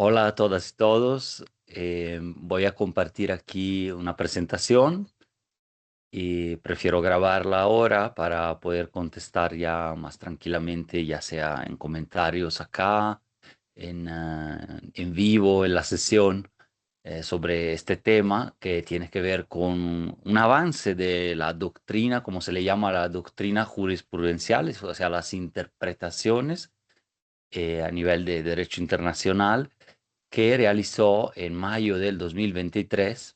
Hola a todas y todos. Voy a compartir aquí una presentación y prefiero grabarla ahora para poder contestar ya más tranquilamente, ya sea en comentarios acá, en vivo, en la sesión, sobre este tema que tiene que ver con un avance de la doctrina, como se le llama la doctrina jurisprudencial, o sea, las interpretaciones a nivel de derecho internacional que realizó en mayo del 2023,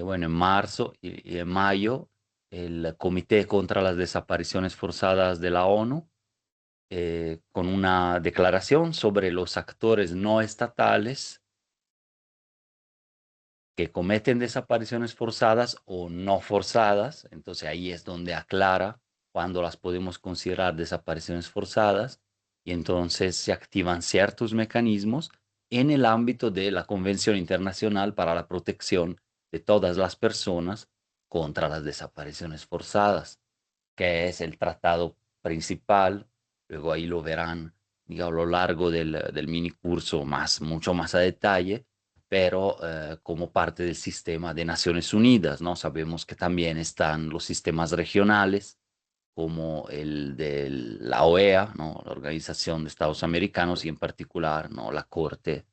bueno, en marzo y en mayo, el Comité contra las Desapariciones Forzadas de la ONU, con una declaración sobre los actores no estatales que cometen desapariciones forzadas o no forzadas. Entonces ahí es donde aclara cuándo las podemos considerar desapariciones forzadas y entonces se activan ciertos mecanismos en el ámbito de la Convención Internacional para la Protección de todas las personas contra las desapariciones forzadas, que es el tratado principal. Luego ahí lo verán, digamos, a lo largo del mini curso mucho más a detalle, pero como parte del sistema de Naciones Unidas, ¿no? Sabemos que también están los sistemas regionales, como el de la OEA, ¿no? La Organización de Estados Americanos, y en particular, ¿no? La Corte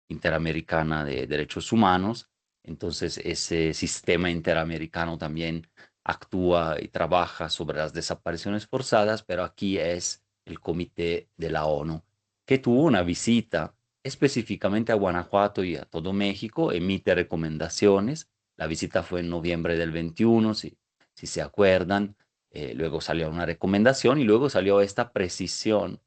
Interamericana de Derechos Humanos. Entonces, ese sistema interamericano también actúa y trabaja sobre las desapariciones forzadas, pero aquí es el Comité de la ONU, que tuvo una visita específicamente a Guanajuato y a todo México, emite recomendaciones. La visita fue en noviembre del 21, si se acuerdan. Luego salió una recomendación y luego salió esta precisión,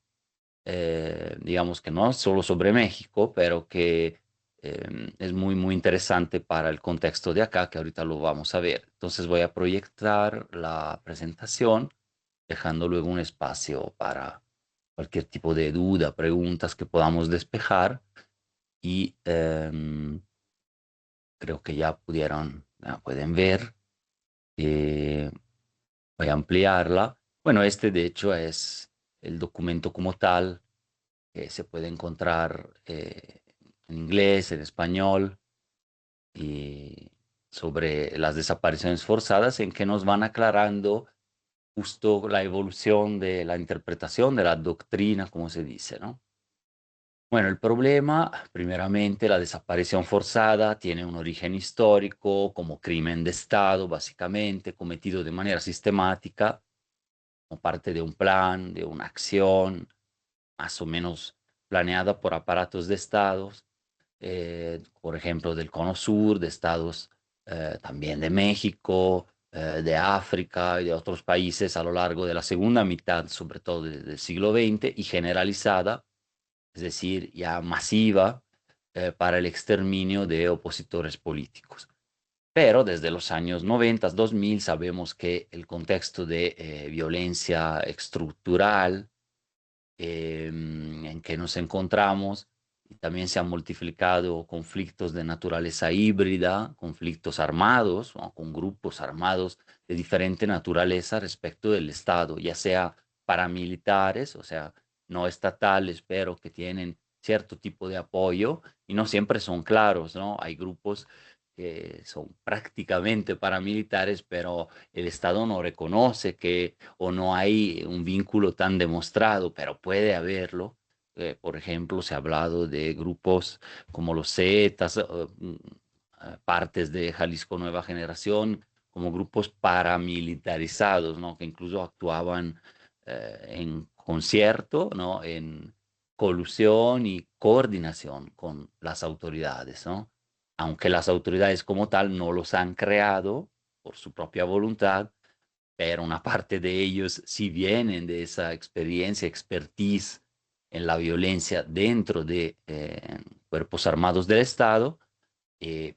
digamos que no solo sobre México, pero que es muy interesante para el contexto de acá, que ahorita lo vamos a ver. Entonces voy a proyectar la presentación, dejando luego un espacio para cualquier tipo de duda, preguntas que podamos despejar y creo que ya pueden ver. eh, Voy a ampliarla. Bueno, este de hecho es el documento como tal, que se puede encontrar en inglés, en español, y sobre las desapariciones forzadas, en que nos van aclarando justo la evolución de la interpretación de la doctrina, como se dice, ¿no? Bueno, el problema, primeramente, la desaparición forzada tiene un origen histórico como crimen de Estado, básicamente, cometido de manera sistemática, como parte de un plan, de una acción más o menos planeada por aparatos de estados, por ejemplo, del Cono Sur, de estados también de México, de África y de otros países a lo largo de la segunda mitad, sobre todo del siglo XX, y generalizada, es decir, ya masiva, para el exterminio de opositores políticos. Pero desde los años 90, 2000, sabemos que el contexto de violencia estructural en que nos encontramos, y también se han multiplicado conflictos de naturaleza híbrida, conflictos armados, ¿no? Con grupos armados de diferente naturaleza respecto del Estado, ya sea paramilitares, o sea, no estatales, pero que tienen cierto tipo de apoyo y no siempre son claros, ¿no? Hay grupos que son prácticamente paramilitares, pero el Estado no reconoce que o no hay un vínculo tan demostrado, pero puede haberlo. Por ejemplo, se ha hablado de grupos como los Zetas, partes de Jalisco Nueva Generación, como grupos paramilitarizados, ¿no? Que incluso actuaban en concierto, ¿no? En colusión y coordinación con las autoridades, ¿no? Aunque las autoridades como tal no los han creado por su propia voluntad, pero una parte de ellos sí vienen de esa experiencia, expertise en la violencia dentro de cuerpos armados del Estado,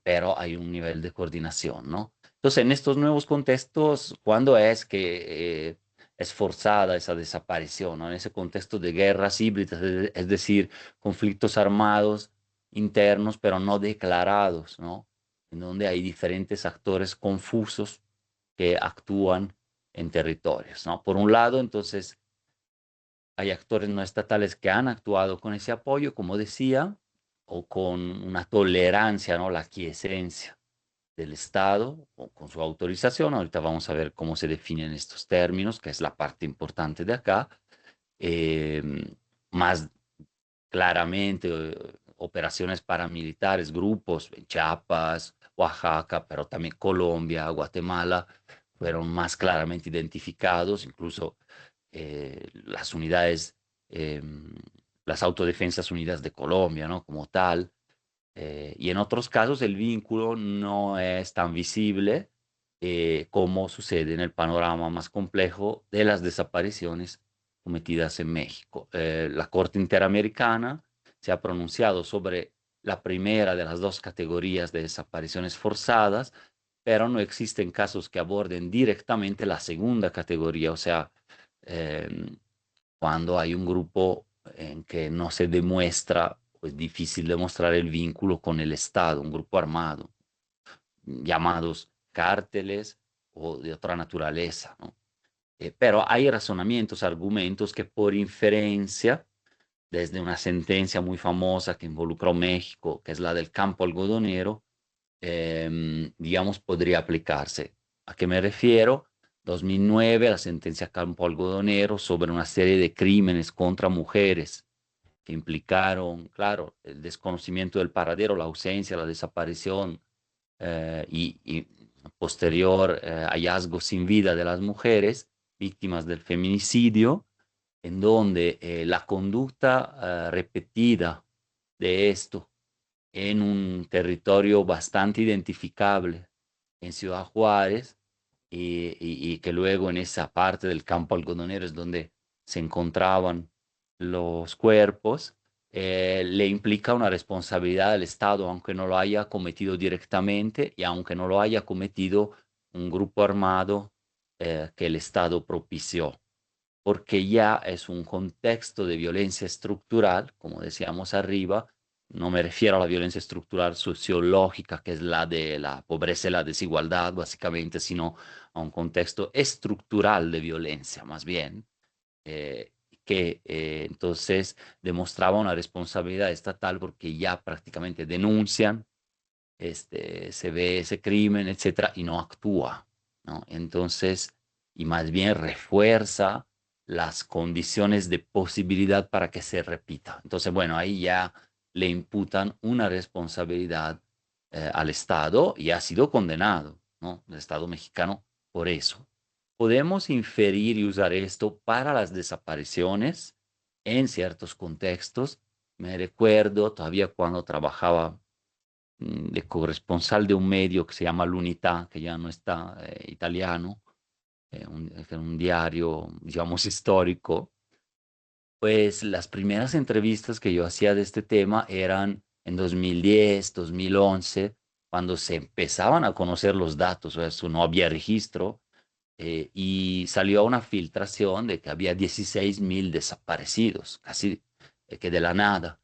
pero hay un nivel de coordinación, ¿no? Entonces, en estos nuevos contextos, ¿cuándo es que es forzada esa desaparición, ¿no? En ese contexto de guerras híbridas, es decir, conflictos armados internos, pero no declarados, ¿no? En donde hay diferentes actores confusos que actúan en territorios, ¿no? Por un lado, entonces, hay actores no estatales que han actuado con ese apoyo, como decía, o con una tolerancia, ¿no? La quiesencia del Estado o con su autorización. Ahorita vamos a ver cómo se definen estos términos, que es la parte importante de acá. Eh, Más claramente, operaciones paramilitares, grupos en Chiapas, Oaxaca, pero también Colombia, Guatemala, fueron más claramente identificados, incluso las unidades, eh, las Autodefensas Unidas de Colombia, ¿no? Como tal. Y en otros casos el vínculo no es tan visible como sucede en el panorama más complejo de las desapariciones cometidas en México. La Corte Interamericana se ha pronunciado sobre la primera de las dos categorías de desapariciones forzadas, pero no existen casos que aborden directamente la segunda categoría, o sea, eh, cuando hay un grupo en que no se demuestra, pues difícil demostrar el vínculo con el Estado, un grupo armado, llamados cárteles o de otra naturaleza, ¿no? Pero hay razonamientos, argumentos que por inferencia, desde una sentencia muy famosa que involucró México, que es la del campo algodonero, digamos, podría aplicarse. ¿A qué me refiero? 2009, la sentencia Campo Algodonero sobre una serie de crímenes contra mujeres que implicaron, claro, el desconocimiento del paradero, la ausencia, la desaparición y posterior hallazgo sin vida de las mujeres víctimas del feminicidio, en donde la conducta repetida de esto en un territorio bastante identificable en Ciudad Juárez y que luego en esa parte del campo algodonero es donde se encontraban los cuerpos, le implica una responsabilidad al Estado, aunque no lo haya cometido directamente y aunque no lo haya cometido un grupo armado que el Estado propició, porque ya es un contexto de violencia estructural, como decíamos arriba. No me refiero a la violencia estructural sociológica, que es la de la pobreza y la desigualdad, básicamente, sino a un contexto estructural de violencia, más bien, eh, que entonces demostraba una responsabilidad estatal porque ya prácticamente denuncian, se ve ese crimen, etcétera, y no actúa, ¿no? Entonces, y más bien refuerza las condiciones de posibilidad para que se repita. Entonces, bueno, ahí ya le imputan una responsabilidad al Estado y ha sido condenado, ¿no? El Estado mexicano por eso. Podemos inferir y usar esto para las desapariciones en ciertos contextos. Me recuerdo todavía cuando trabajaba de corresponsal de un medio que se llama L'Unità, que ya no está, italiano, un diario, digamos, histórico. Pues las primeras entrevistas que yo hacía de este tema eran en 2010, 2011, cuando se empezaban a conocer los datos, o sea, eso no había registro, y salió una filtración de que había 16.000 desaparecidos, casi que de la nada,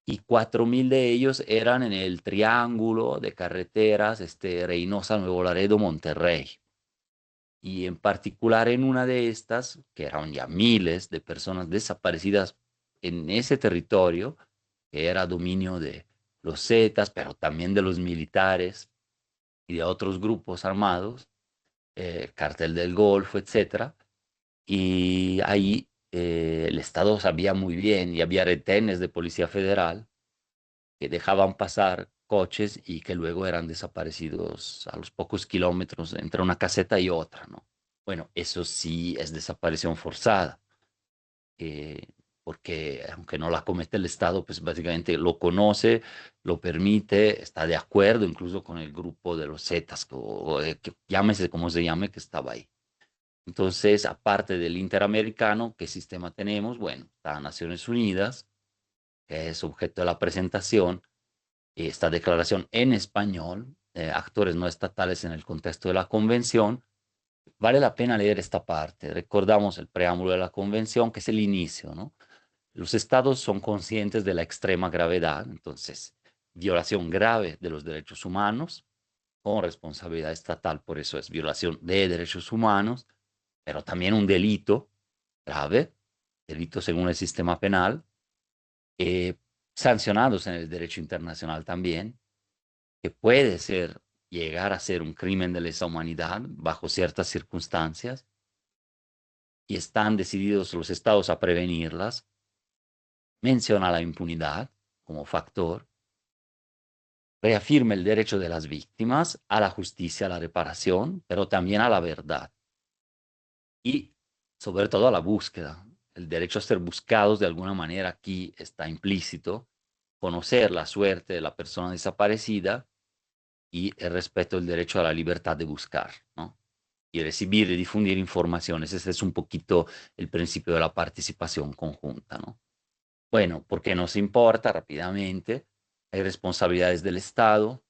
y 4.000 de ellos eran en el triángulo de carreteras, Reynosa, Nuevo Laredo, Monterrey. Y en particular en una de estas, que eran ya miles de personas desaparecidas en ese territorio, que era dominio de los Zetas, pero también de los militares y de otros grupos armados, Cartel del Golfo, etcétera. Y ahí el Estado sabía muy bien y había retenes de Policía Federal que dejaban pasar coches y que luego eran desaparecidos a los pocos kilómetros entre una caseta y otra, ¿no? Bueno, eso sí es desaparición forzada, eh, porque aunque no la comete el Estado, pues básicamente lo conoce, lo permite, está de acuerdo incluso con el grupo de los Zetas, que llámese como se llame, que estaba ahí. Entonces, aparte del interamericano, ¿qué sistema tenemos? Bueno, está Naciones Unidas, que es objeto de la presentación, esta declaración en español, actores no estatales en el contexto de la convención. Vale la pena leer esta parte. Recordamos el preámbulo de la convención, que es el inicio, ¿no? Los estados son conscientes de la extrema gravedad, entonces, violación grave de los derechos humanos, con responsabilidad estatal, por eso es violación de derechos humanos, pero también un delito grave, delito según el sistema penal, eh, sancionados en el derecho internacional también, que puede ser, llegar a ser un crimen de lesa humanidad bajo ciertas circunstancias, y están decididos los estados a prevenirlas. Menciona la impunidad como factor, reafirma el derecho de las víctimas a la justicia, a la reparación, pero también a la verdad y sobre todo a la búsqueda. El derecho a ser buscados de alguna manera aquí está implícito, conocer la suerte de la persona desaparecida y el respeto del derecho a la libertad de buscar, ¿no? Y recibir y difundir informaciones. Ese es un poquito el principio de la participación conjunta, ¿no? Bueno, porque nos importa rápidamente, hay responsabilidades del Estado,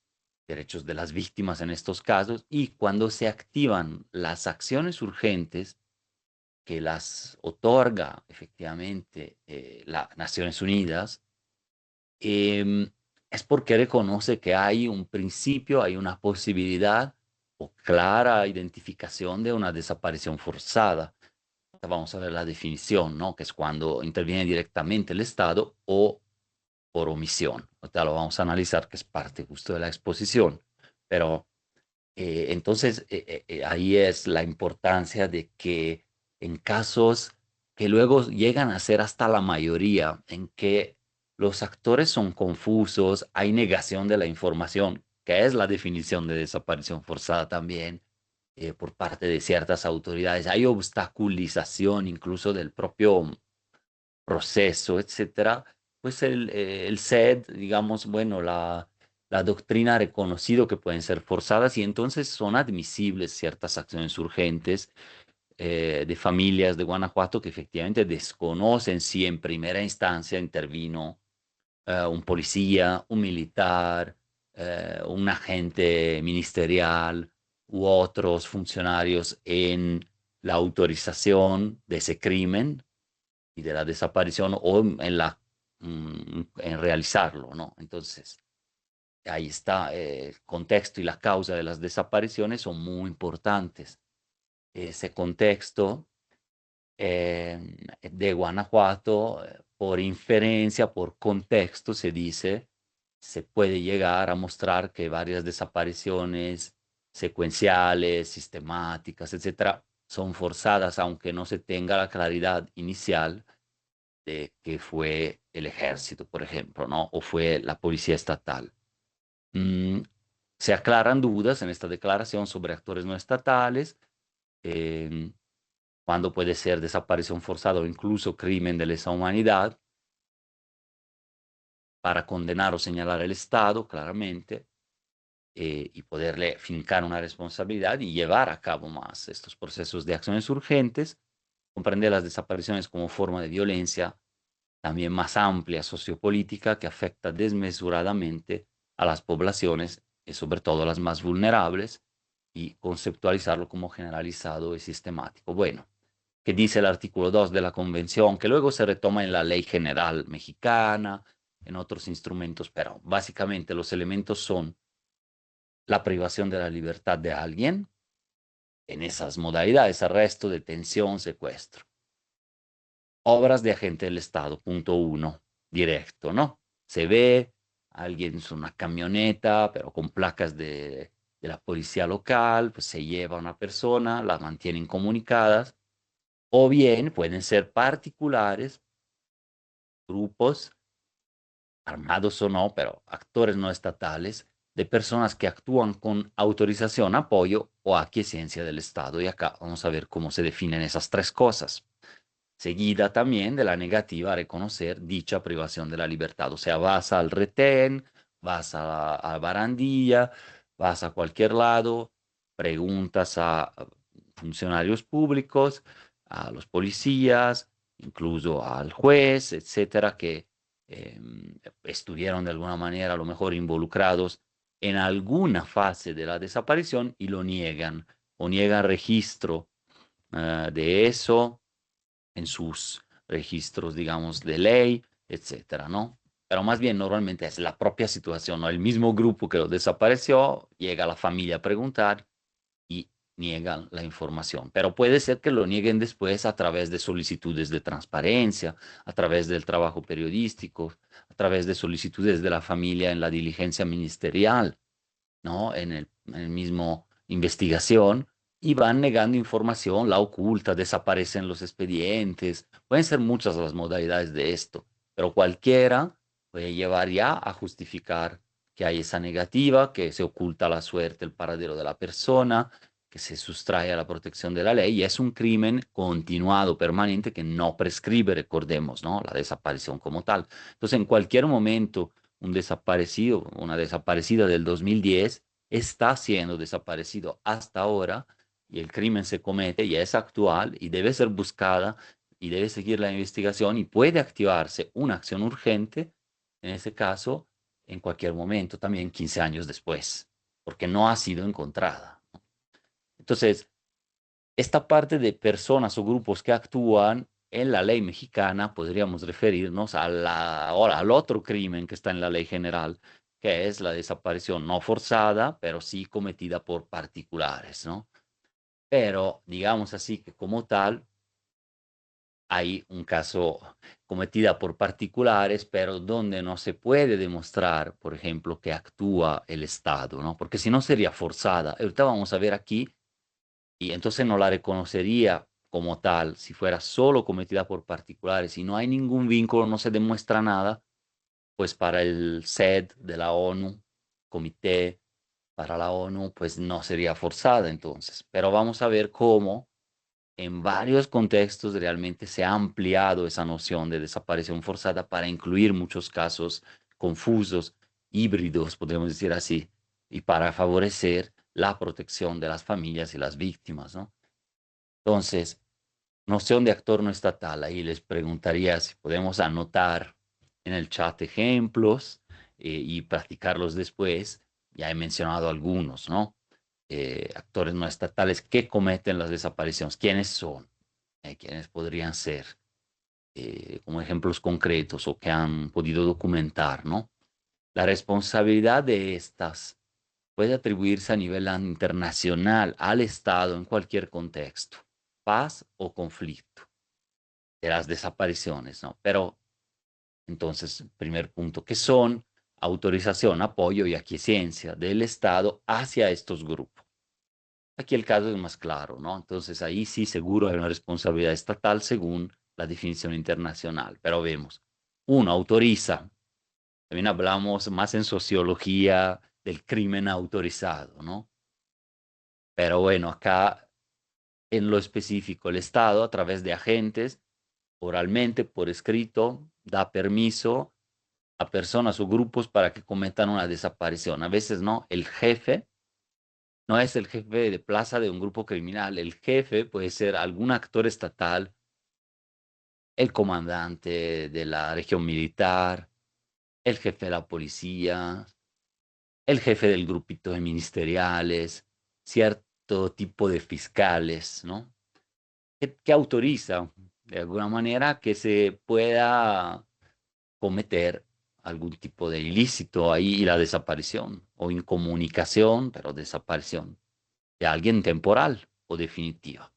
derechos de las víctimas en estos casos, y cuando se activan las acciones urgentes que las otorga efectivamente las Naciones Unidas, eh, es porque reconoce que hay un principio, hay una posibilidad o clara identificación de una desaparición forzada. Vamos a ver la definición, ¿no? Que es cuando interviene directamente el Estado o por omisión. Ahorita lo vamos a analizar, que es parte justo de la exposición. Pero entonces ahí es la importancia de que en casos que luego llegan a ser hasta la mayoría, en que los actores son confusos, hay negación de la información, que es la definición de desaparición forzada también, por parte de ciertas autoridades, hay obstaculización incluso del propio proceso, etcétera, pues el SED, digamos, bueno, la doctrina ha reconocido que pueden ser forzadas y entonces son admisibles ciertas acciones urgentes de familias de Guanajuato que efectivamente desconocen si en primera instancia intervino un policía, un militar, un agente ministerial u otros funcionarios en la autorización de ese crimen y de la desaparición o en realizarlo, ¿no? Entonces, ahí está, el contexto y la causa de las desapariciones son muy importantes. Ese contexto de Guanajuato, por inferencia, por contexto, se dice, se puede llegar a mostrar que varias desapariciones secuenciales, sistemáticas, etcétera, son forzadas, aunque no se tenga la claridad inicial de que fue el ejército, por ejemplo, ¿no? O fue la policía estatal. Mm, Se aclaran dudas en esta declaración sobre actores no estatales, eh, cuando puede ser desaparición forzada o incluso crimen de lesa humanidad, para condenar o señalar al Estado claramente y poderle fincar una responsabilidad y llevar a cabo más estos procesos de acciones urgentes, comprender las desapariciones como forma de violencia también más amplia sociopolítica que afecta desmesuradamente a las poblaciones y sobre todo a las más vulnerables y conceptualizarlo como generalizado y sistemático. Bueno, que dice el artículo 2 de la Convención, que luego se retoma en la Ley General Mexicana, en otros instrumentos, pero básicamente los elementos son la privación de la libertad de alguien en esas modalidades, arresto, detención, secuestro. Obras de agente del Estado, punto uno, directo, ¿no? Se ve alguien en una camioneta, pero con placas de la policía local, pues se lleva a una persona, la mantienen comunicadas, o bien pueden ser particulares, grupos, armados o no, pero actores no estatales, de personas que actúan con autorización, apoyo o aquiescencia del Estado. Y acá vamos a ver cómo se definen esas tres cosas, seguida también de la negativa a reconocer dicha privación de la libertad. O sea, vas al retén, vas a barandilla, vas a cualquier lado, preguntas a funcionarios públicos, a los policías, incluso al juez, etcétera, que eh, estuvieron de alguna manera a lo mejor involucrados en alguna fase de la desaparición y lo niegan o niegan registro de eso en sus registros, digamos, de ley, etcétera, ¿no? Pero más bien normalmente es la propia situación, ¿no? El mismo grupo que lo desapareció, llega la familia a preguntar y niegan la información, pero puede ser que lo nieguen después a través de solicitudes de transparencia, a través del trabajo periodístico, a través de solicitudes de la familia en la diligencia ministerial, ¿no? En el mismo investigación, y van negando información, la oculta, desaparecen los expedientes. Pueden ser muchas las modalidades de esto, pero cualquiera puede llevar ya a justificar que hay esa negativa, que se oculta la suerte, el paradero de la persona, que se sustrae a la protección de la ley, y es un crimen continuado, permanente, que no prescribe, recordemos, ¿no? La desaparición como tal. Entonces, en cualquier momento, un desaparecido, una desaparecida del 2010 está siendo desaparecido hasta ahora, y el crimen se comete y es actual y debe ser buscada y debe seguir la investigación, y puede activarse una acción urgente, en ese caso, en cualquier momento, también 15 años después, porque no ha sido encontrada. Entonces, esta parte de personas o grupos que actúan en la ley mexicana, podríamos referirnos ahora al otro crimen que está en la ley general, que es la desaparición no forzada, pero sí cometida por particulares, ¿no? Pero digamos así que como tal, hay un caso cometida por particulares, pero donde no se puede demostrar, por ejemplo, que actúa el Estado, ¿no? Porque si no sería forzada. Ahorita vamos a ver aquí, y entonces no la reconocería como tal si fuera solo cometida por particulares. Si no hay ningún vínculo, no se demuestra nada, pues para el SED de la ONU, Comité para la ONU, pues no sería forzada entonces. Pero vamos a ver cómo en varios contextos realmente se ha ampliado esa noción de desaparición forzada para incluir muchos casos confusos, híbridos, podríamos decir así, y para favorecer la protección de las familias y las víctimas, ¿no? Entonces, noción de actor no estatal, ahí les preguntaría si podemos anotar en el chat ejemplos y practicarlos después. Ya he mencionado algunos, ¿no? Actores no estatales que cometen las desapariciones. ¿Quiénes son? ¿Quiénes podrían ser? Como ejemplos concretos o que han podido documentar, ¿no? La responsabilidad de estas puede atribuirse a nivel internacional al Estado en cualquier contexto, paz o conflicto, de las desapariciones, ¿no? Pero entonces, primer punto, ¿qué son? Autorización, apoyo y aquiescencia del Estado hacia estos grupos. Aquí el caso es más claro, ¿no? Entonces ahí sí seguro hay una responsabilidad estatal según la definición internacional, pero vemos, uno autoriza, también hablamos más en sociología del crimen autorizado, ¿no? Pero bueno, acá en lo específico, el Estado a través de agentes, oralmente, por escrito, da permiso a personas o grupos para que cometan una desaparición. A veces no, el jefe no es el jefe de plaza de un grupo criminal. El jefe puede ser algún actor estatal, el comandante de la región militar, el jefe de la policía, el jefe del grupito de ministeriales, cierto tipo de fiscales, ¿no? Que autoriza de alguna manera que se pueda cometer algún tipo de ilícito ahí, y la desaparición o incomunicación, pero desaparición de alguien temporal o definitiva.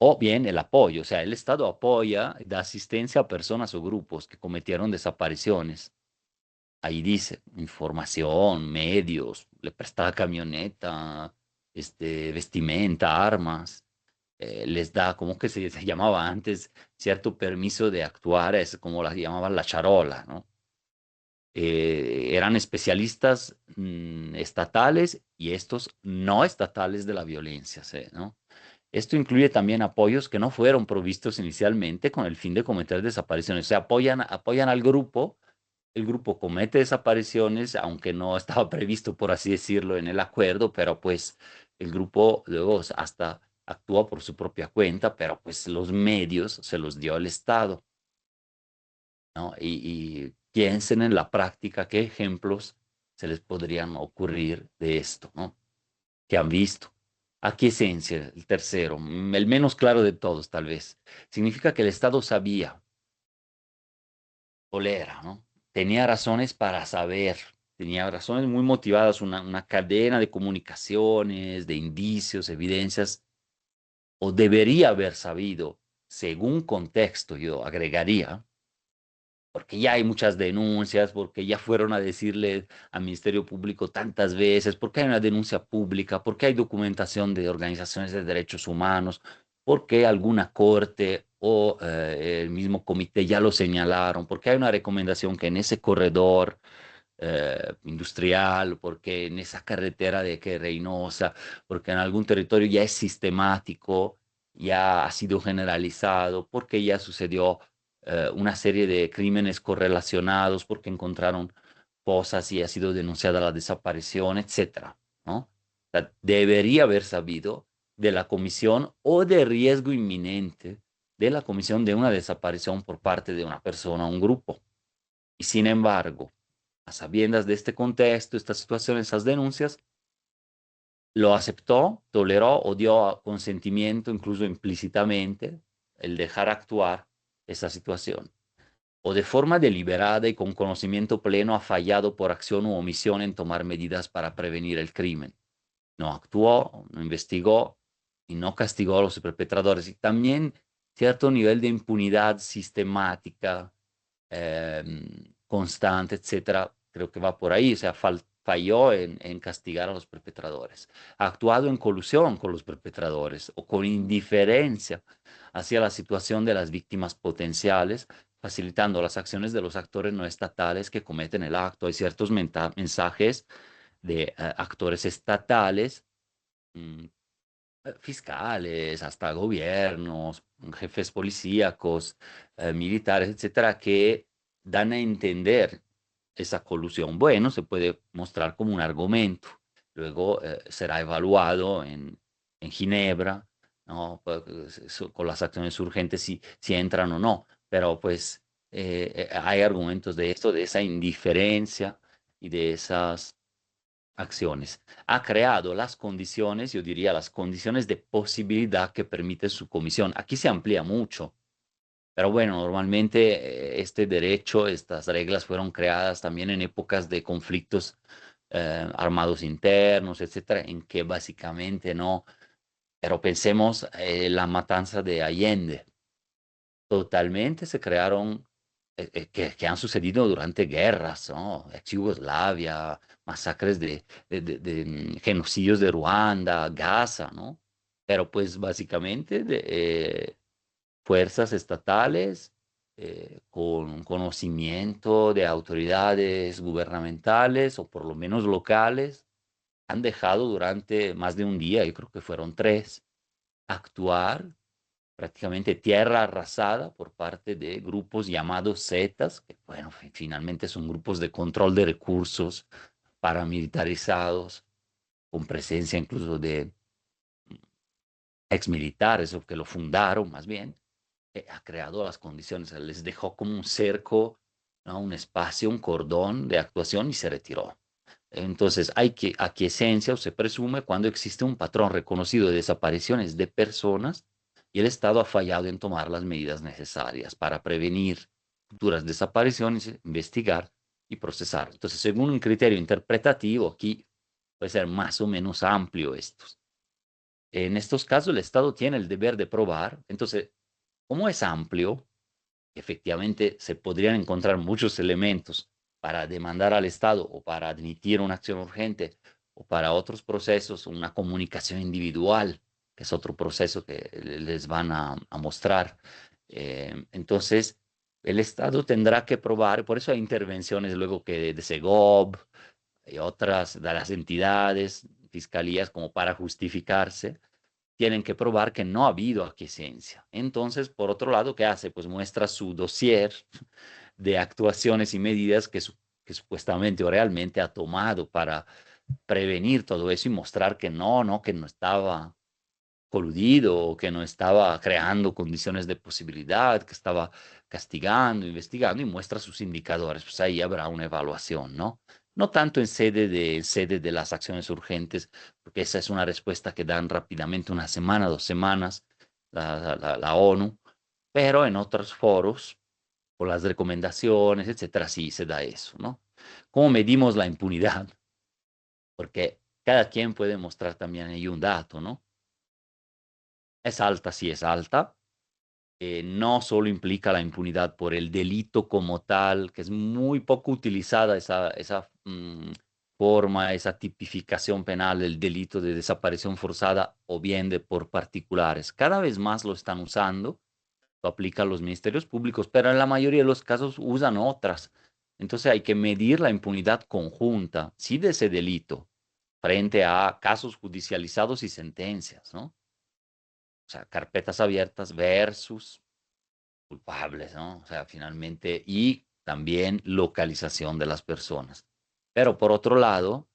O bien el apoyo, o sea, el Estado apoya, da asistencia a personas o grupos que cometieron desapariciones. Ahí dice, información, medios, le presta camioneta, vestimenta, armas, les da, como que se llamaba antes, cierto permiso de actuar, es como la llamaban la charola, ¿no? Eran especialistas estatales y estos no estatales de la violencia, ¿sí? ¿No? Esto incluye también apoyos que no fueron provistos inicialmente con el fin de cometer desapariciones. O sea, apoyan al grupo, el grupo comete desapariciones, aunque no estaba previsto, por así decirlo, en el acuerdo, pero pues el grupo luego hasta actúa por su propia cuenta, pero pues los medios se los dio el Estado, ¿no? Y piensen en la práctica qué ejemplos se les podrían ocurrir de esto, ¿no? Que han visto. Aquiescencia, el tercero, el menos claro de todos, tal vez. Significa que el Estado sabía, tolera, ¿no? Tenía razones para saber. tenía razones muy motivadas, una cadena de comunicaciones, de indicios, evidencias, o debería haber sabido, según contexto, yo agregaría, porque ya hay muchas denuncias, porque ya fueron a decirle al Ministerio Público tantas veces, porque hay una denuncia pública, porque hay documentación de organizaciones de derechos humanos, porque alguna corte o el mismo comité ya lo señalaron, porque hay una recomendación que en ese corredor industrial, porque en esa carretera de que Reynosa, porque en algún territorio ya es sistemático, ya ha sido generalizado, porque ya sucedió una serie de crímenes correlacionados, porque encontraron cosas y ha sido denunciada la desaparición, etcétera, ¿no? O sea, debería haber sabido de la comisión o de riesgo inminente de la comisión de una desaparición por parte de una persona o un grupo. Y sin embargo, a sabiendas de este contexto, esta situación, esas denuncias, lo aceptó, toleró o dio consentimiento, incluso implícitamente, el dejar actuar esa situación. O de forma deliberada y con conocimiento pleno ha fallado por acción u omisión en tomar medidas para prevenir el crimen. No actuó, no investigó y no castigó a los perpetradores. Y también cierto nivel de impunidad sistemática, constante, etcétera, creo que va por ahí, o sea, falló en castigar a los perpetradores, ha actuado en colusión con los perpetradores o con indiferencia hacia la situación de las víctimas potenciales, facilitando las acciones de los actores no estatales que cometen el acto. Hay ciertos mensajes de actores estatales, mm, fiscales, hasta gobiernos, jefes policíacos, militares, etcétera, que dan a entender esa colusión. Bueno, se puede mostrar como un argumento, luego será evaluado en Ginebra, ¿no? Con las acciones urgentes si entran o no, pero pues hay argumentos de esto, de esa indiferencia y de esas acciones. Ha creado las condiciones, yo diría las condiciones de posibilidad que permite su comisión. Aquí se amplía mucho, pero bueno, normalmente este derecho, estas reglas fueron creadas también en épocas de conflictos armados internos, etcétera, en que básicamente no, pero pensemos la matanza de Allende. Totalmente se crearon, que han sucedido durante guerras, ¿no? Ex Yugoslavia, masacres genocidios de Ruanda, Gaza, ¿no? Pero pues básicamente fuerzas estatales con conocimiento de autoridades gubernamentales o por lo menos locales han dejado durante más de un día, yo creo que fueron tres, actuar prácticamente tierra arrasada por parte de grupos llamados Zetas, que bueno, finalmente son grupos de control de recursos paramilitarizados, con presencia incluso de exmilitares o que lo fundaron más bien, ha creado las condiciones, les dejó como un cerco, ¿no? Un espacio, un cordón de actuación y se retiró. Entonces, hay que aquiescencia o se presume cuando existe un patrón reconocido de desapariciones de personas y el Estado ha fallado en tomar las medidas necesarias para prevenir futuras desapariciones, investigar y procesar. Entonces, según un criterio interpretativo, aquí puede ser más o menos amplio esto. En estos casos, el Estado tiene el deber de probar. Entonces, como es amplio, efectivamente se podrían encontrar muchos elementos para demandar al Estado o para admitir una acción urgente o para otros procesos, una comunicación individual, que es otro proceso que les van a mostrar. Entonces, el Estado tendrá que probar, por eso hay intervenciones luego que de Segob y otras de las entidades, fiscalías, como para justificarse tienen que probar que no ha habido aquiescencia. Entonces, por otro lado, ¿qué hace? Pues muestra su dossier de actuaciones y medidas que supuestamente o realmente ha tomado para prevenir todo eso y mostrar que que no estaba coludido o que no estaba creando condiciones de posibilidad, que estaba castigando, investigando y muestra sus indicadores. Pues ahí habrá una evaluación, ¿no? No tanto en sede de las acciones urgentes, porque esa es una respuesta que dan rápidamente una semana, 2 semanas, la ONU, pero en otros foros por las recomendaciones, etcétera, sí se da eso, ¿no? ¿Cómo medimos la impunidad? Porque cada quien puede mostrar también ahí un dato, ¿no? Es alta, sí es alta. No solo implica la impunidad por el delito como tal, que es muy poco utilizada esa forma, esa tipificación penal del delito de desaparición forzada o bien de por particulares. Cada vez más lo están usando, lo aplican los ministerios públicos, pero en la mayoría de los casos usan otras. Entonces hay que medir la impunidad conjunta, sí, de ese delito, frente a casos judicializados y sentencias, ¿no? O sea, carpetas abiertas versus culpables, ¿no? O sea, finalmente, y también localización de las personas. Pero por otro lado,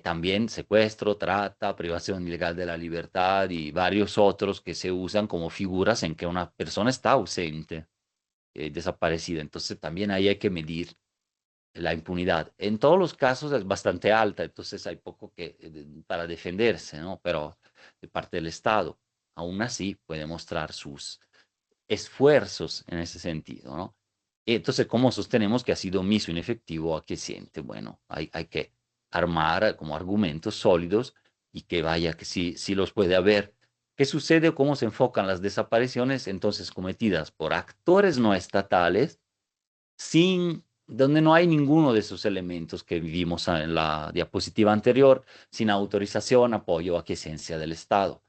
también secuestro, trata, privación ilegal de la libertad y varios otros que se usan como figuras en que una persona está ausente, desaparecida. Entonces también ahí hay que medir la impunidad. En todos los casos es bastante alta, entonces hay poco que para defenderse, ¿no? Pero de parte del Estado, aún así puede mostrar sus esfuerzos en ese sentido, ¿no? Y entonces, ¿cómo sostenemos que ha sido omiso, inefectivo, aquiescente? Bueno, hay que armar como argumentos sólidos y que vaya que sí, sí los puede haber. ¿Qué sucede o cómo se enfocan las desapariciones entonces cometidas por actores no estatales sin, donde no hay ninguno de esos elementos que vivimos en la diapositiva anterior, sin autorización, apoyo o aquiescencia del Estado?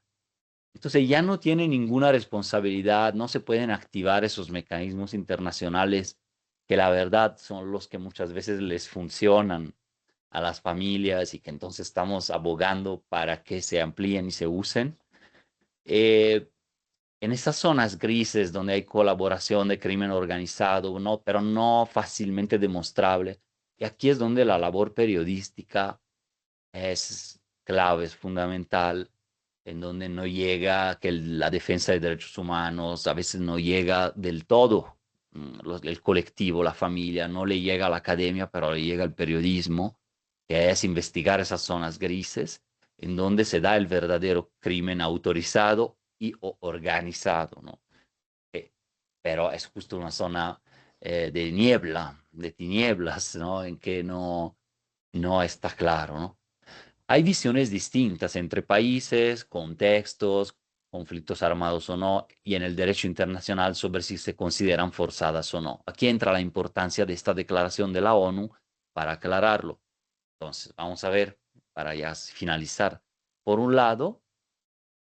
Entonces ya no tiene ninguna responsabilidad, no se pueden activar esos mecanismos internacionales que la verdad son los que muchas veces les funcionan a las familias y que entonces estamos abogando para que se amplíen y se usen. Eh, en esas zonas grises donde hay colaboración de crimen organizado, no, pero no fácilmente demostrable, y aquí es donde la labor periodística es clave, es fundamental, en donde no llega que la defensa de derechos humanos, a veces no llega del todo el colectivo, la familia, no le llega a la academia, pero le llega al periodismo, que es investigar esas zonas grises, en donde se da el verdadero crimen autorizado y organizado, ¿no? Eh, pero es justo una zona de niebla, de tinieblas, ¿no? En que no está claro, ¿no? Hay visiones distintas entre países, contextos, conflictos armados o no, y en el derecho internacional sobre si se consideran forzadas o no. Aquí entra la importancia de esta declaración de la ONU para aclararlo. Entonces, vamos a ver, para ya finalizar. Por un lado,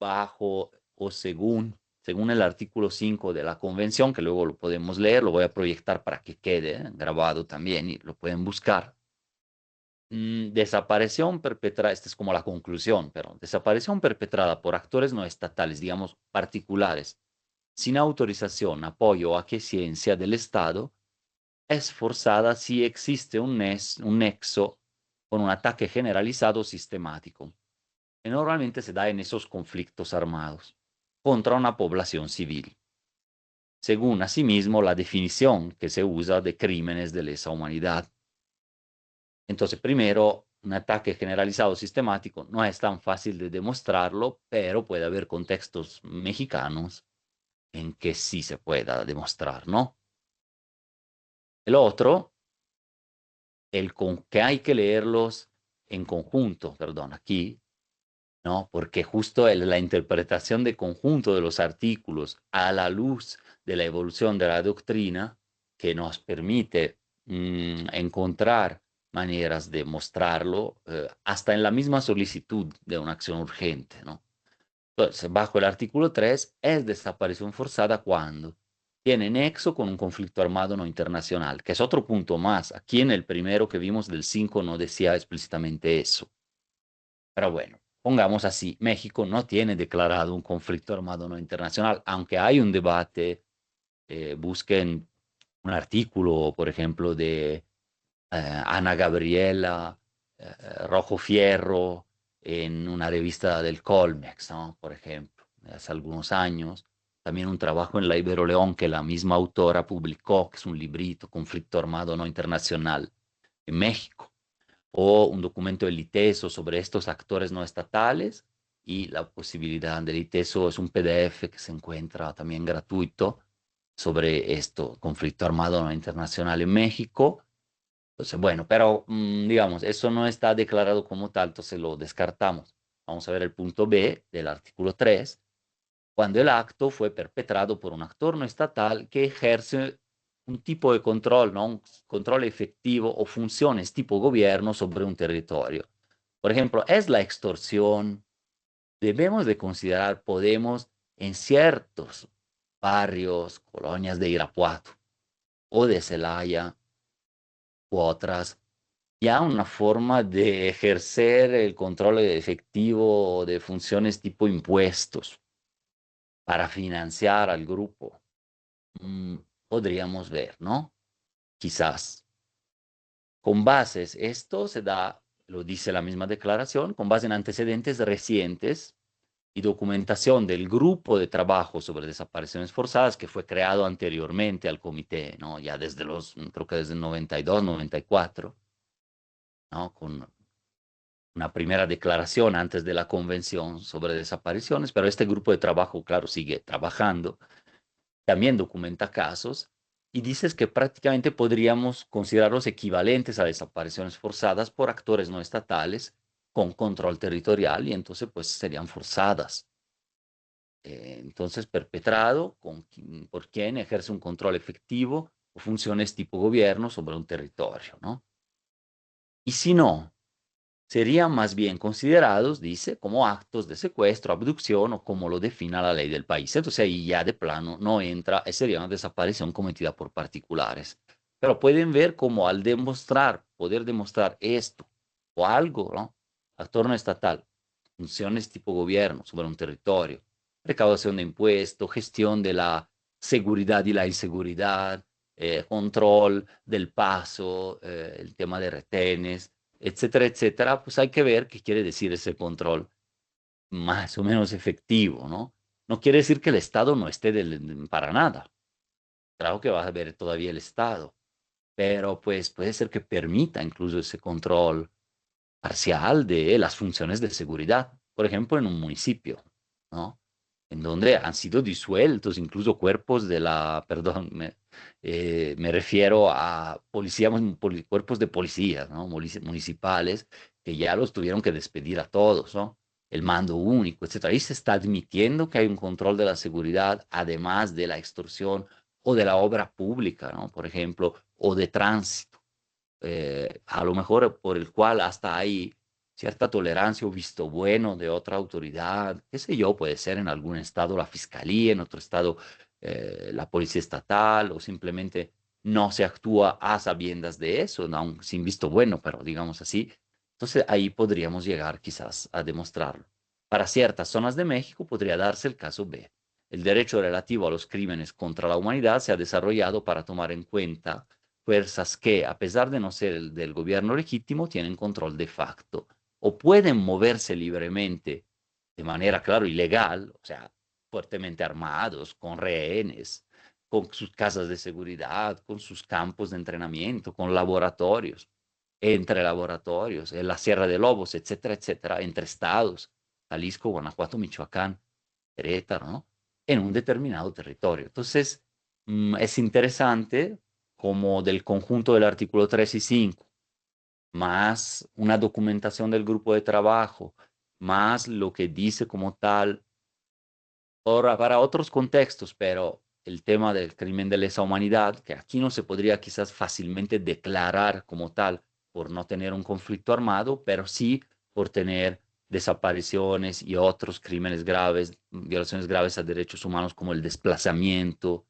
bajo o según el artículo 5 de la Convención, que luego lo podemos leer, lo voy a proyectar para que quede grabado también y lo pueden buscar. Desaparición perpetrada, esta es como la conclusión, pero desaparición perpetrada por actores no estatales, digamos particulares, sin autorización, apoyo o aquiescencia del Estado, es forzada si existe un nexo con un ataque generalizado o sistemático, que normalmente se da en esos conflictos armados contra una población civil, según asimismo la definición que se usa de crímenes de lesa humanidad. Entonces, primero, un ataque generalizado sistemático no es tan fácil de demostrarlo, pero puede haber contextos mexicanos en que sí se pueda demostrar, ¿no? El otro, que hay que leerlos en conjunto, perdón, aquí, ¿no? Porque justo la interpretación de conjunto de los artículos a la luz de la evolución de la doctrina que nos permite encontrar maneras de mostrarlo hasta en la misma solicitud de una acción urgente, ¿no? Entonces, bajo el artículo 3 es desaparición forzada cuando tiene nexo con un conflicto armado no internacional, que es otro punto más. Aquí en el primero que vimos del 5 no decía explícitamente eso. Pero bueno, pongamos así, México no tiene declarado un conflicto armado no internacional, aunque hay un debate, busquen un artículo, por ejemplo, de Ana Gabriela Rojo Fierro en una revista del Colmex, ¿no? Por ejemplo, hace algunos años. También un trabajo en la Ibero León que la misma autora publicó, que es un librito, Conflicto Armado No Internacional, en México, o un documento del ITESO sobre estos actores no estatales y la posibilidad del ITESO es un PDF que se encuentra también gratuito sobre esto, conflicto armado no internacional en México. Entonces, bueno, pero digamos, eso no está declarado como tal, entonces lo descartamos. Vamos a ver el punto B del artículo 3 cuando el acto fue perpetrado por un actor no estatal que ejerce un tipo de control, ¿no? Un control efectivo o funciones tipo gobierno sobre un territorio. Por ejemplo, es la extorsión. Debemos de considerar, podemos, en ciertos barrios, colonias de Irapuato o de Celaya u otras, ya una forma de ejercer el control efectivo de funciones tipo impuestos para financiar al grupo. Mm, podríamos ver, ¿no? Quizás. Con bases, esto se da, lo dice la misma declaración, con base en antecedentes recientes y documentación del grupo de trabajo sobre desapariciones forzadas que fue creado anteriormente al comité, ¿no? Ya desde creo que desde el 92, 94, ¿no? Con una primera declaración antes de la convención sobre desapariciones, pero este grupo de trabajo, claro, sigue trabajando, también documenta casos y dices que prácticamente podríamos considerarlos equivalentes a desapariciones forzadas por actores no estatales con control territorial y entonces pues serían forzadas. Entonces perpetrado por quien ejerce un control efectivo o funciones tipo gobierno sobre un territorio, ¿no? Y si no, serían más bien considerados, dice, como actos de secuestro, abducción o como lo defina la ley del país. Entonces ahí ya de plano no entra, sería una desaparición cometida por particulares. Pero pueden ver cómo al demostrar, poder demostrar esto o algo, ¿no? Actor no estatal, funciones tipo gobierno sobre un territorio, recaudación de impuestos, gestión de la seguridad y la inseguridad, control del paso, el tema de retenes, etcétera, etcétera, pues hay que ver qué quiere decir ese control más o menos efectivo, ¿no? No quiere decir que el Estado no esté para nada. Claro que va a haber todavía el Estado, pero pues puede ser que permita incluso ese control parcial de las funciones de seguridad, por ejemplo, en un municipio, ¿no? En donde han sido disueltos incluso cuerpos de la, perdón, me refiero a policía, cuerpos de policías, ¿no? Municipales, que ya los tuvieron que despedir a todos, ¿no? El mando único, etcétera. Ahí se está admitiendo que hay un control de la seguridad, además de la extorsión o de la obra pública, ¿no? Por ejemplo, o de tránsito a lo mejor por el cual hasta hay cierta tolerancia o visto bueno de otra autoridad, qué sé yo, puede ser en algún estado la fiscalía, en otro estado la policía estatal, o simplemente no se actúa a sabiendas de eso, no, sin visto bueno, pero digamos así. Entonces ahí podríamos llegar quizás a demostrarlo. Para ciertas zonas de México podría darse el caso B. El derecho relativo a los crímenes contra la humanidad se ha desarrollado para tomar en cuenta fuerzas que, a pesar de no ser el del gobierno legítimo, tienen control de facto o pueden moverse libremente de manera, claro, ilegal, o sea, fuertemente armados, con rehenes, con sus casas de seguridad, con sus campos de entrenamiento, con laboratorios, entre laboratorios, en la Sierra de Lobos, etcétera, etcétera, entre estados, Jalisco, Guanajuato, Michoacán, Querétaro, ¿no? En un determinado territorio. Entonces, es interesante como del conjunto del artículo 3 y 5, más una documentación del grupo de trabajo, más lo que dice como tal, ahora para otros contextos, pero el tema del crimen de lesa humanidad, que aquí no se podría quizás fácilmente declarar como tal por no tener un conflicto armado, pero sí por tener desapariciones y otros crímenes graves, violaciones graves a derechos humanos como el desplazamiento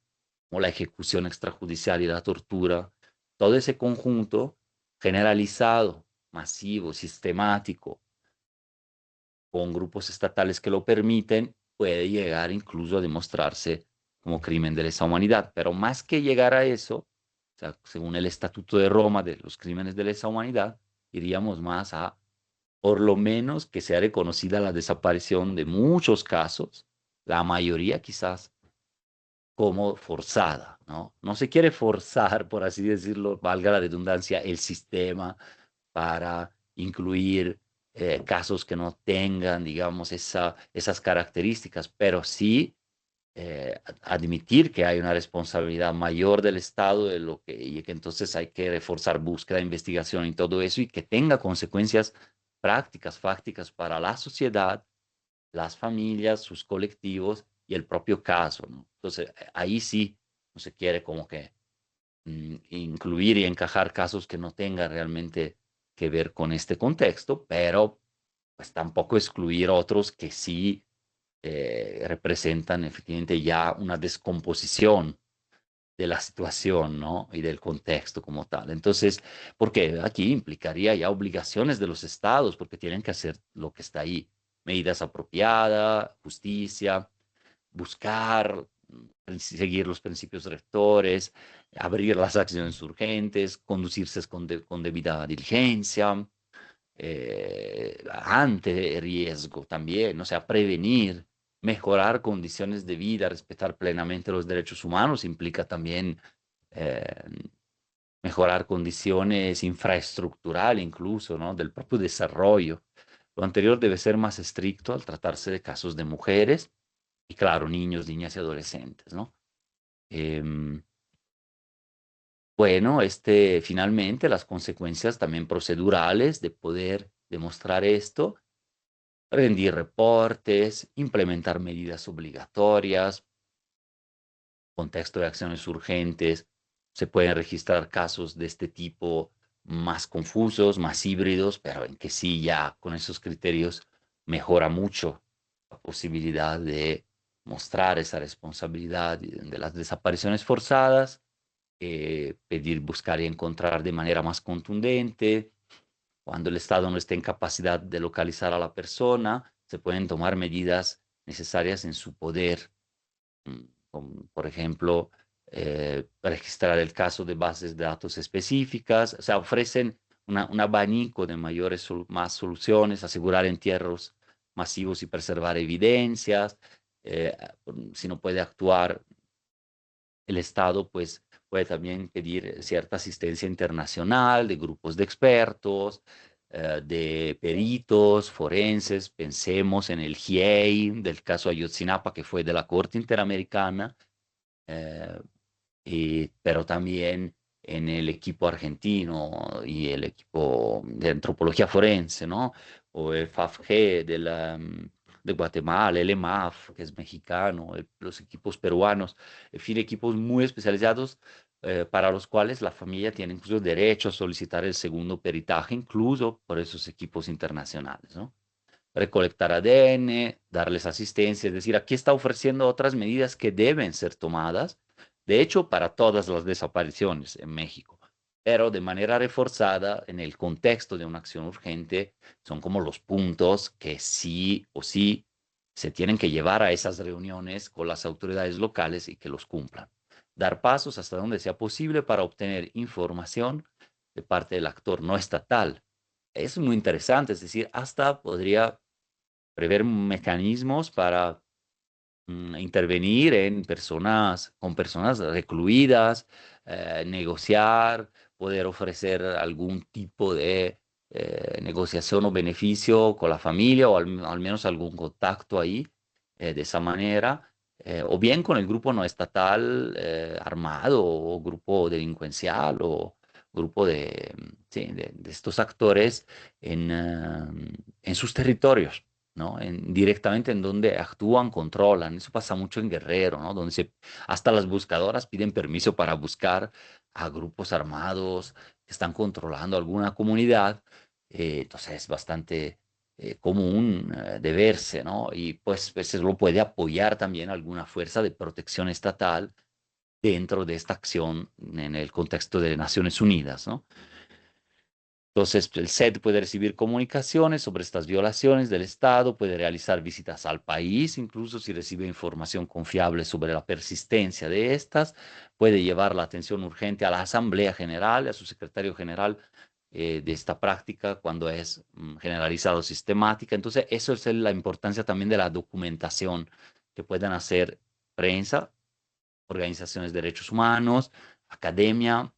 o la ejecución extrajudicial y la tortura. Todo ese conjunto generalizado, masivo, sistemático, con grupos estatales que lo permiten, puede llegar incluso a demostrarse como crimen de lesa humanidad. Pero más que llegar a eso, o sea, según el Estatuto de Roma de los crímenes de lesa humanidad, iríamos más a, por lo menos, que sea reconocida la desaparición de muchos casos, la mayoría quizás como forzada, ¿no? No se quiere forzar, por así decirlo, valga la redundancia, el sistema para incluir casos que no tengan, digamos, esas características, pero sí admitir que hay una responsabilidad mayor del Estado de lo que, y que entonces hay que reforzar búsqueda, investigación y todo eso y que tenga consecuencias prácticas, fácticas para la sociedad, las familias, sus colectivos y el propio caso, ¿no? Entonces, ahí sí no se quiere como que incluir y encajar casos que no tengan realmente que ver con este contexto, pero pues tampoco excluir otros que sí representan efectivamente ya una descomposición de la situación, ¿no? Y del contexto como tal. Entonces, porque aquí implicaría ya obligaciones de los estados, porque tienen que hacer lo que está ahí, medidas apropiadas, justicia, buscar, seguir los principios rectores, abrir las acciones urgentes, conducirse con debida diligencia, ante riesgo también, o sea, prevenir, mejorar condiciones de vida, respetar plenamente los derechos humanos, implica también eh, mejorar condiciones infraestructural incluso, ¿no? Del propio desarrollo. Lo anterior debe ser más estricto al tratarse de casos de mujeres y, claro, niños, niñas y adolescentes, ¿no? Em, bueno, finalmente las consecuencias también procedurales de poder demostrar esto, rendir reportes, implementar medidas obligatorias, contexto de acciones urgentes. Se pueden registrar casos de este tipo más confusos, más híbridos, pero en que sí ya con esos criterios mejora mucho la posibilidad de mostrar esa responsabilidad de las desapariciones forzadas, pedir, buscar y encontrar de manera más contundente. Cuando el Estado no esté en capacidad de localizar a la persona, se pueden tomar medidas necesarias en su poder, por ejemplo, registrar el caso de bases de datos específicas, o sea, ofrecen un abanico de más soluciones, asegurar entierros masivos y preservar evidencias. eh, si no puede actuar el Estado, pues puede también pedir cierta asistencia internacional de grupos de expertos, de peritos, forenses. Pensemos en el GIEI del caso Ayotzinapa, que fue de la Corte Interamericana, eh, pero también en el equipo argentino y el equipo de antropología forense, ¿no? O el FAFG de Guatemala, el EMAF, que es mexicano, los equipos peruanos, en fin, equipos muy especializados para los cuales la familia tiene incluso derecho a solicitar el segundo peritaje, incluso por esos equipos internacionales, ¿no? Recolectar ADN, darles asistencia, es decir, aquí está ofreciendo otras medidas que deben ser tomadas, de hecho, para todas las desapariciones en México, pero de manera reforzada en el contexto de una acción urgente, son como los puntos que sí o sí se tienen que llevar a esas reuniones con las autoridades locales y que los cumplan. Dar pasos hasta donde sea posible para obtener información de parte del actor no estatal. Es muy interesante, es decir, hasta podría prever mecanismos para intervenir con personas recluidas, negociar, poder ofrecer algún tipo de negociación o beneficio con la familia o al menos algún contacto ahí de esa manera. O bien con el grupo no estatal armado o grupo delincuencial o grupo sí, de estos actores en sus territorios. ¿No? Directamente en donde actúan, controlan. Eso pasa mucho en Guerrero, ¿no? Donde hasta las buscadoras piden permiso para buscar a grupos armados que están controlando alguna comunidad. Entonces es bastante común de verse, ¿no? Y pues se lo puede apoyar también alguna fuerza de protección estatal dentro de esta acción en el contexto de Naciones Unidas, ¿no? Entonces, el SED puede recibir comunicaciones sobre estas violaciones del Estado, puede realizar visitas al país, incluso si recibe información confiable sobre la persistencia de estas, puede llevar la atención urgente a la Asamblea General, a su secretario general de esta práctica cuando es generalizado sistemática. Entonces, eso es la importancia también de la documentación que puedan hacer prensa, organizaciones de derechos humanos, academia,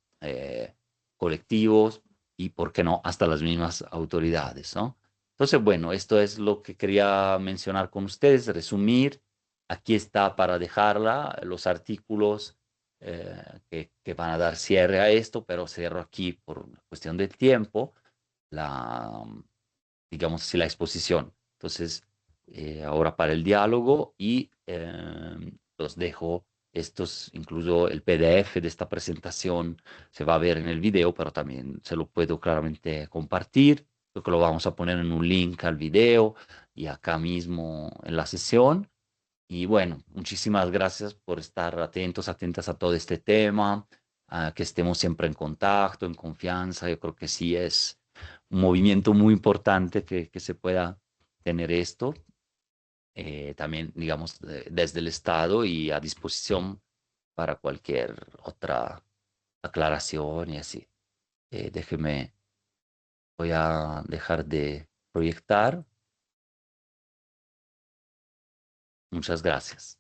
colectivos y, ¿por qué no?, hasta las mismas autoridades, ¿no? Entonces, bueno, esto es lo que quería mencionar con ustedes, resumir. aquí está para dejarla, los artículos que van a dar cierre a esto, pero cierro aquí por una cuestión de tiempo, la, digamos así, la exposición. Entonces, ahora para el diálogo y los dejo estos, incluso el PDF de esta presentación se va a ver en el video, pero también se lo puedo claramente compartir. Creo que lo vamos a poner en un link al video y acá mismo en la sesión. Y bueno, muchísimas gracias por estar atentos, atentas a todo este tema, que estemos siempre en contacto, en confianza. Yo creo que sí es un movimiento muy importante que se pueda tener esto, también, digamos, desde el Estado y a disposición para cualquier otra aclaración y así. Déjeme, voy a dejar de proyectar. Muchas gracias.